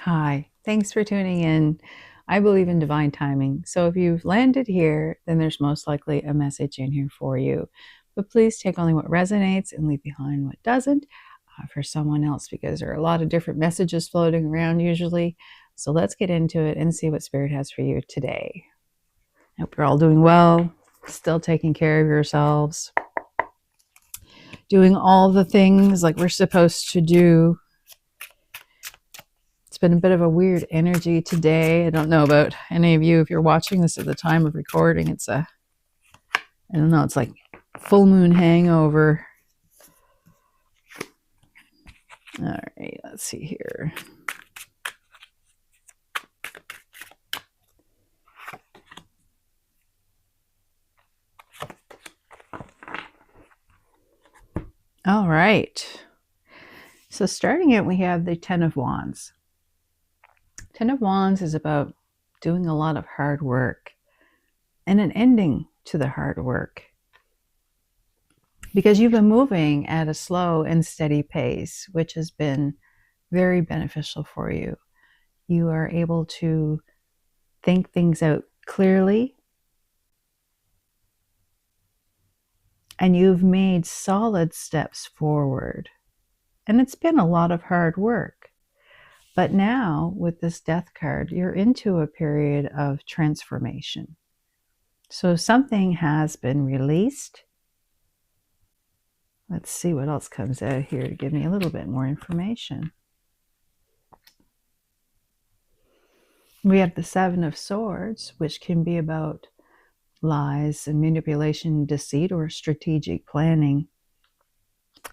Hi, thanks for tuning in. I believe in divine timing. So if you've landed here, then there's most likely a message in here for you. But please take only what resonates and leave behind what doesn't for someone else, because there are a lot of different messages floating around usually. So let's get into it and see what Spirit has for you today. I hope you're all doing well, still taking care of yourselves, doing all the things like we're supposed to do. It's been a bit of a weird energy today. I don't know about any of you. If you're watching this at the time of recording, it's I don't know, it's like full moon hangover. All right, let's see here. All right. So starting it, we have the Ten of Wands. Ten of Wands is about doing a lot of hard work and an ending to the hard work, because you've been moving at a slow and steady pace, which has been very beneficial for you. You are able to think things out clearly, and you've made solid steps forward. And it's been a lot of hard work. But now with this Death card, you're into a period of transformation. So something has been released. Let's see what else comes out here to give me a little bit more information. We have the Seven of Swords, which can be about lies and manipulation, deceit, or strategic planning.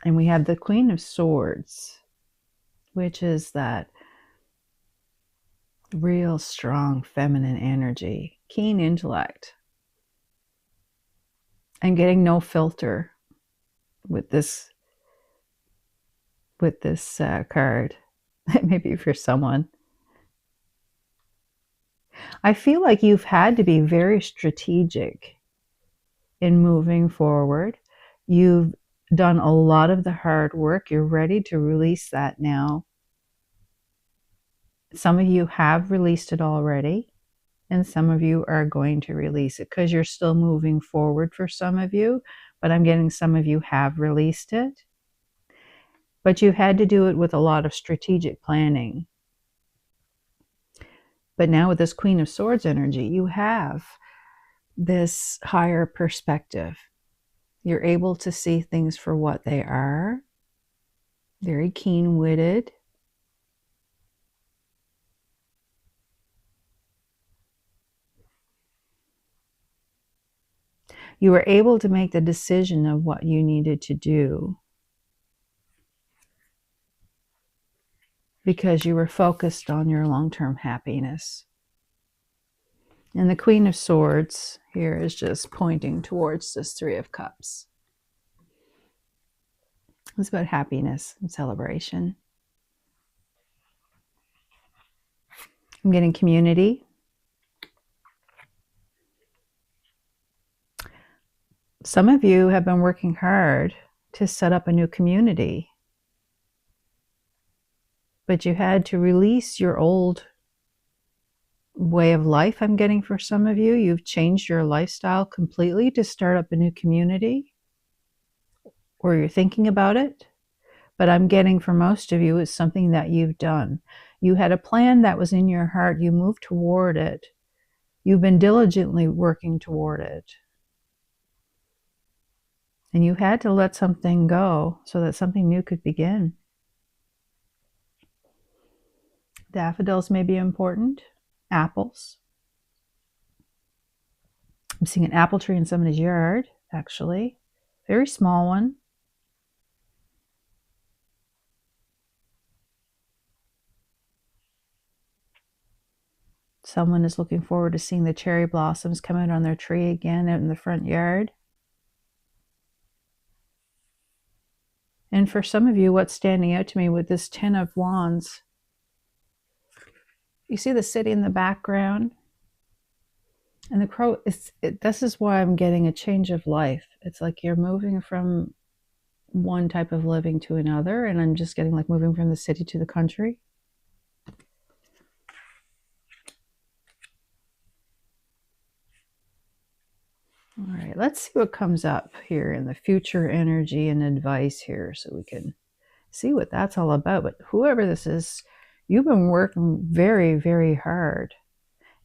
And we have the Queen of Swords, which is that real strong feminine energy, keen intellect, and getting no filter with this card. Maybe for someone. I feel like you've had to be very strategic in moving forward. You've done a lot of the hard work. You're ready to release that now. Some of you have released it already, and some of you are going to release it because you're still moving forward for some of you, but I'm getting some of you have released it. But you had to do it with a lot of strategic planning. But now with this Queen of Swords energy, you have this higher perspective. You're able to see things for what they are, very keen-witted. You were able to make the decision of what you needed to do because you were focused on your long-term happiness. And the Queen of Swords here is just pointing towards this Three of Cups. It's about happiness and celebration. I'm getting community. Some of you have been working hard to set up a new community, but you had to release your old way of life. I'm getting for some of you, you've changed your lifestyle completely to start up a new community, or you're thinking about it. But I'm getting for most of you, it's something that you've done. You had a plan that was in your heart. You moved toward it. You've been diligently working toward it. And you had to let something go so that something new could begin. Daffodils may be important. Apples. I'm seeing an apple tree in somebody's yard, actually. Very small one. Someone is looking forward to seeing the cherry blossoms come out on their tree again out in the front yard. And for some of you, what's standing out to me with this Ten of Wands, you see the city in the background? And the crow, this is why I'm getting a change of life. It's like you're moving from one type of living to another, and I'm just getting like moving from the city to the country. Okay, let's see what comes up here in the future energy and advice here so we can see what that's all about. But whoever this is, you've been working very, very hard.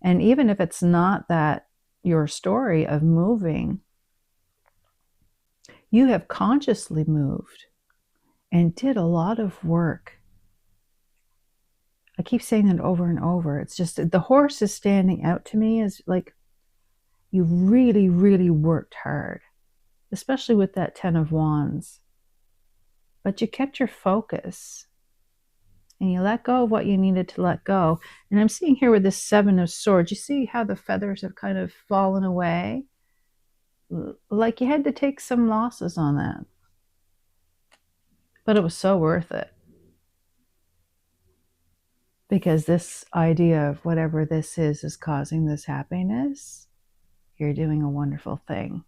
And even if it's not that your story of moving, you have consciously moved and did a lot of work. I keep saying that over and over. It's just the horse is standing out to me as like you really, really worked hard, especially with that 10 of Wands. But you kept your focus and you let go of what you needed to let go. And I'm seeing here with this 7 of Swords, you see how the feathers have kind of fallen away? Like you had to take some losses on that. But it was so worth it. Because this idea of whatever this is causing this happiness. You're doing a wonderful thing.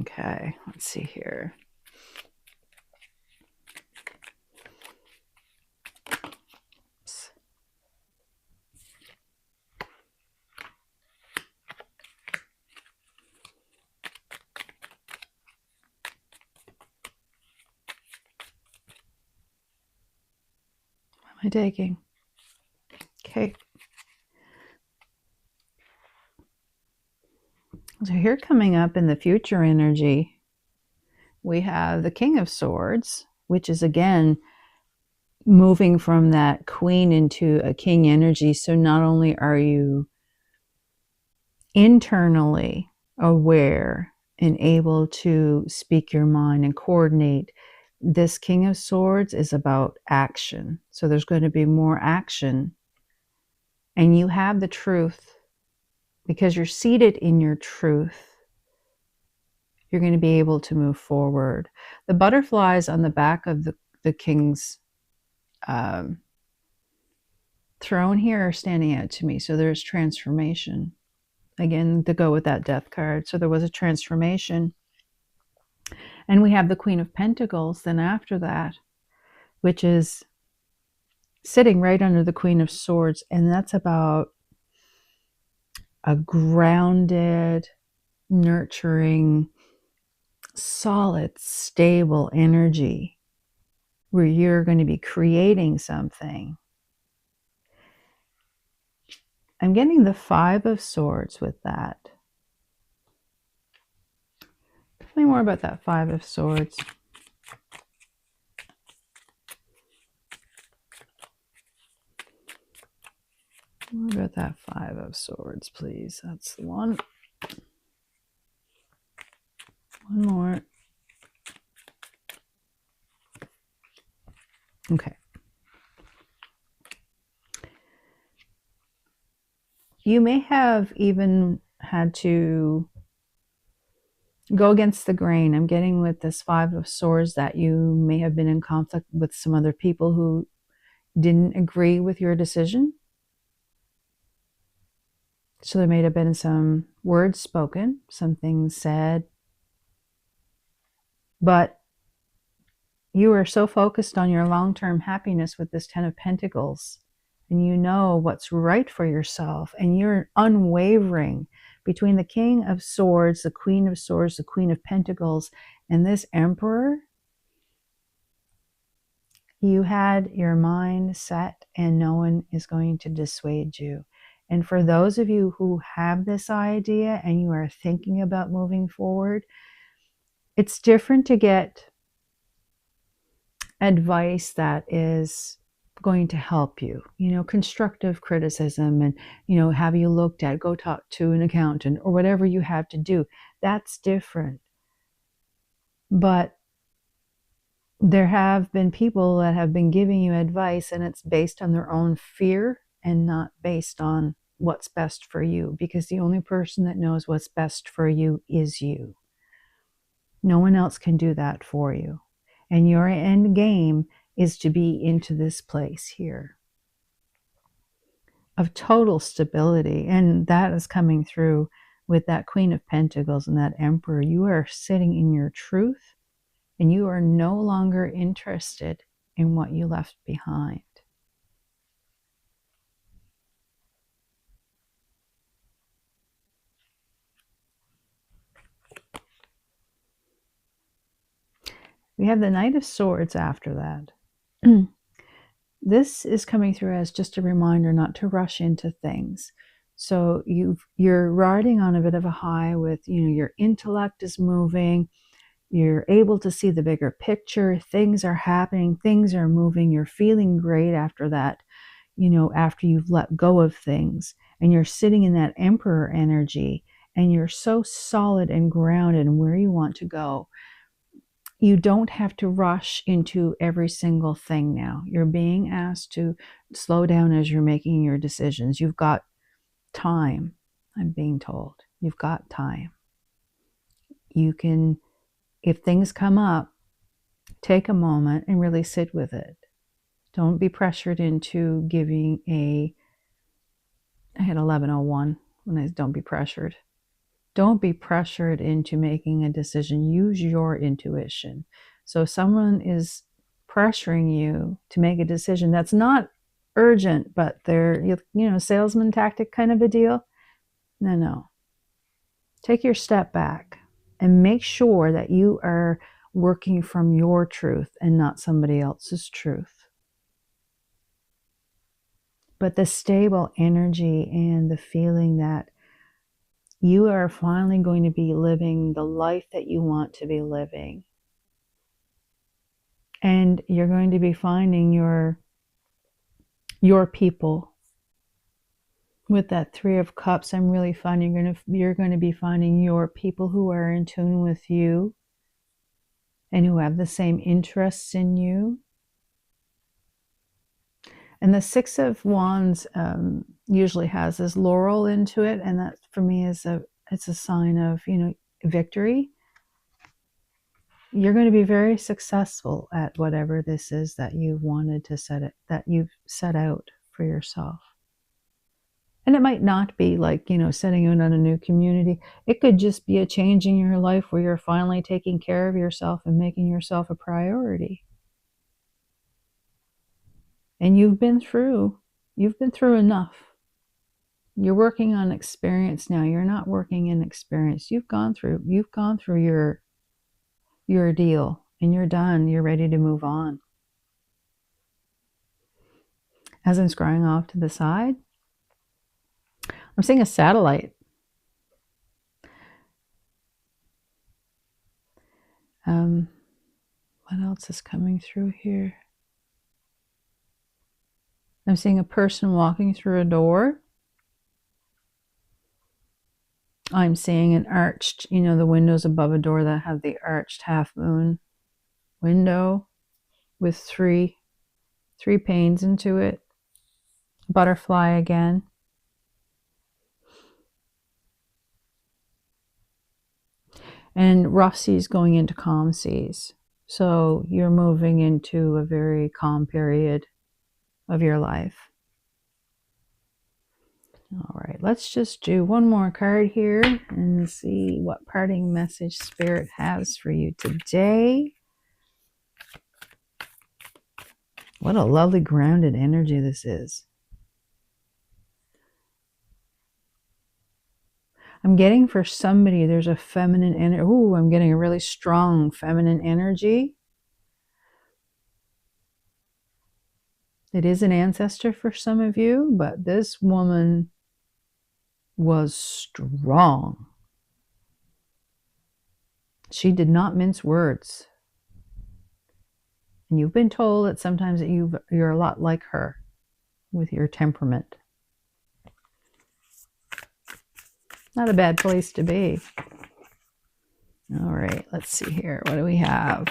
Okay, let's see here. Oops. What am I taking? Okay. So here coming up in the future energy, we have the King of Swords, which is again moving from that Queen into a King energy. So not only are you internally aware and able to speak your mind and coordinate, this King of Swords is about action. So there's going to be more action. And you have the truth because you're seated in your truth. You're going to be able to move forward. The butterflies on the back of the King's throne here are standing out to me. So there's transformation. Again, to go with that Death card. So there was a transformation. And we have the Queen of Pentacles then after that, which is sitting right under the Queen of Swords. And that's about a grounded, nurturing, solid, stable energy where you're going to be creating something. I'm getting the 5 of Swords with that. Tell me more about that 5 of Swords. More about that 5 of Swords, please. That's the one. One more. Okay. You may have even had to go against the grain. I'm getting with this 5 of Swords that you may have been in conflict with some other people who didn't agree with your decision. So there may have been some words spoken, some things said, but you are so focused on your long-term happiness with this 10 of Pentacles, and you know what's right for yourself, and you're unwavering between the King of Swords, the Queen of Swords, the Queen of Pentacles, and this Emperor. You had your mind set, and no one is going to dissuade you. And for those of you who have this idea and you are thinking about moving forward, it's different to get advice that is going to help you, constructive criticism and, have you looked at, go talk to an accountant or whatever you have to do. That's different. But there have been people that have been giving you advice and it's based on their own fear and not based on what's best for you, because the only person that knows what's best for you is you. No one else can do that for you. And your end game is to be into this place here of total stability. And that is coming through with that Queen of Pentacles and that Emperor. You are sitting in your truth and you are no longer interested in what you left behind. We have the Knight of Swords after that. This is coming through as just a reminder not to rush into things. So you're riding on a bit of a high with, your intellect is moving. You're able to see the bigger picture. Things are happening. Things are moving. You're feeling great after that, after you've let go of things. And you're sitting in that Emperor energy. And you're so solid and grounded in where you want to go. You don't have to rush into every single thing now. You're being asked to slow down as you're making your decisions. You've got time, I'm being told. You've got time. You can, if things come up, take a moment and really sit with it. Don't be pressured into giving I had 1101 when I don't be pressured. Don't be pressured into making a decision. Use your intuition. So if someone is pressuring you to make a decision that's not urgent, but they're, salesman tactic kind of a deal. No. Take your step back and make sure that you are working from your truth and not somebody else's truth. But the stable energy and the feeling that you are finally going to be living the life that you want to be living. And you're going to be finding your people. With that Three of Cups, I'm really finding you're going to be finding your people who are in tune with you and who have the same interests in you. And the Six of Wands usually has this laurel into it, and that for me it's a sign of victory. You're going to be very successful at whatever this is that you wanted to that you've set out for yourself. And it might not be like setting out on a new community. It could just be a change in your life where you're finally taking care of yourself and making yourself a priority. And you've been through enough. You're working on experience now. You're not working in experience. You've gone through your ordeal, and you're done. You're ready to move on. As I'm scrolling off to the side, I'm seeing a satellite. What else is coming through here? I'm seeing a person walking through a door. I'm seeing an arched, the windows above a door that have the arched half moon window with three panes into it. Butterfly again. And rough seas going into calm seas. So you're moving into a very calm period of your life. All right, let's just do one more card here and see what parting message Spirit has for you today. What a lovely grounded energy this is. I'm getting for somebody, there's a feminine energy. Ooh, I'm getting a really strong feminine energy. It is an ancestor for some of you, but this woman was strong. She did not mince words. And you've been told that sometimes that you're a lot like her with your temperament. Not a bad place to be. All right, let's see here. What do we have?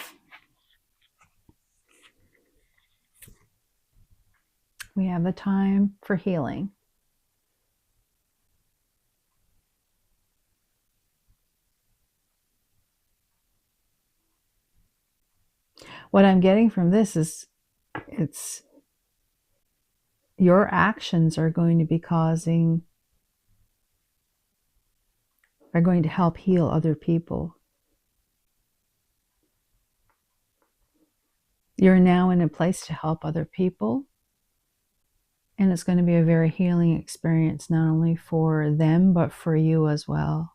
We have the time for healing. What I'm getting from this is it's your actions are going to be are going to help heal other people. You're now in a place to help other people. And it's going to be a very healing experience, not only for them, but for you as well.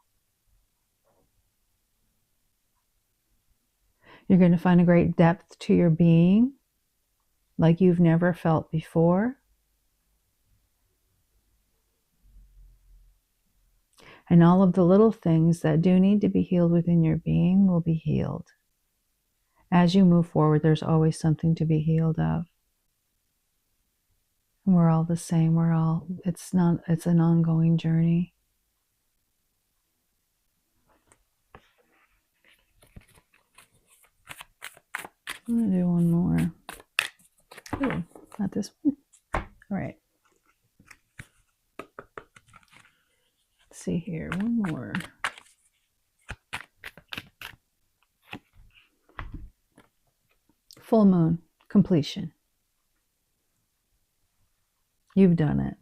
You're going to find a great depth to your being like you've never felt before. And all of the little things that do need to be healed within your being will be healed. As you move forward, there's always something to be healed of. And we're all the same. It's an ongoing journey. I'm going to do one more. Oh, not this one. All right. Let's see here. One more. Full moon, completion. You've done it.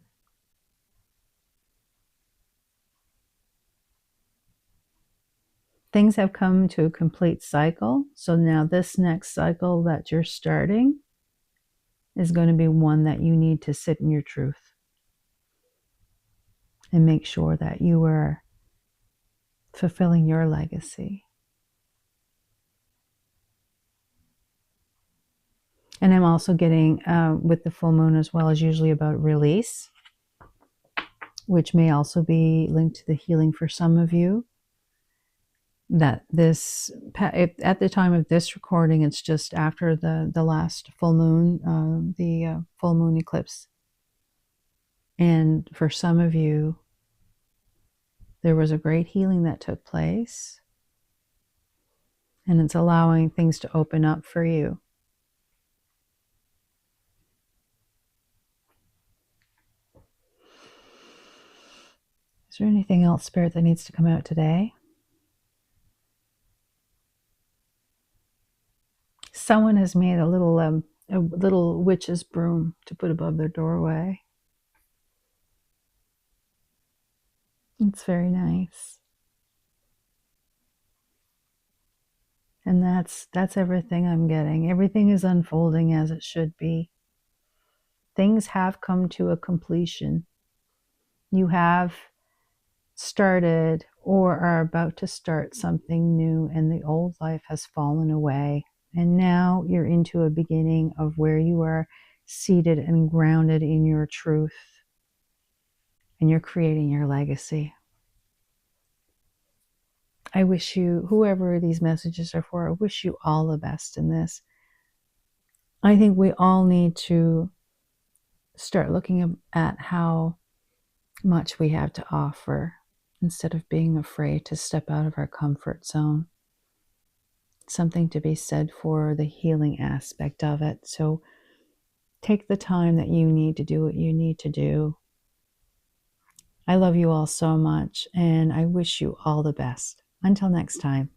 Things have come to a complete cycle. So now this next cycle that you're starting is going to be one that you need to sit in your truth and make sure that you are fulfilling your legacy. And I'm also getting, with the full moon as well, is usually about release, which may also be linked to the healing for some of you. That this, at the time of this recording, it's just after the last full moon, the full moon eclipse. And for some of you, there was a great healing that took place. And it's allowing things to open up for you. Is there anything else, Spirit, that needs to come out today? Someone has made a little witch's broom to put above their doorway. It's very nice. And that's everything I'm getting. Everything is unfolding as it should be. Things have come to a completion. You have started or are about to start something new, and the old life has fallen away. And now you're into a beginning of where you are seated and grounded in your truth. And you're creating your legacy. I wish you, whoever these messages are for, I wish you all the best in this. I think we all need to start looking at how much we have to offer instead of being afraid to step out of our comfort zone. Something to be said for the healing aspect of it. So take the time that you need to do what you need to do. I love you all so much, and I wish you all the best. Until next time.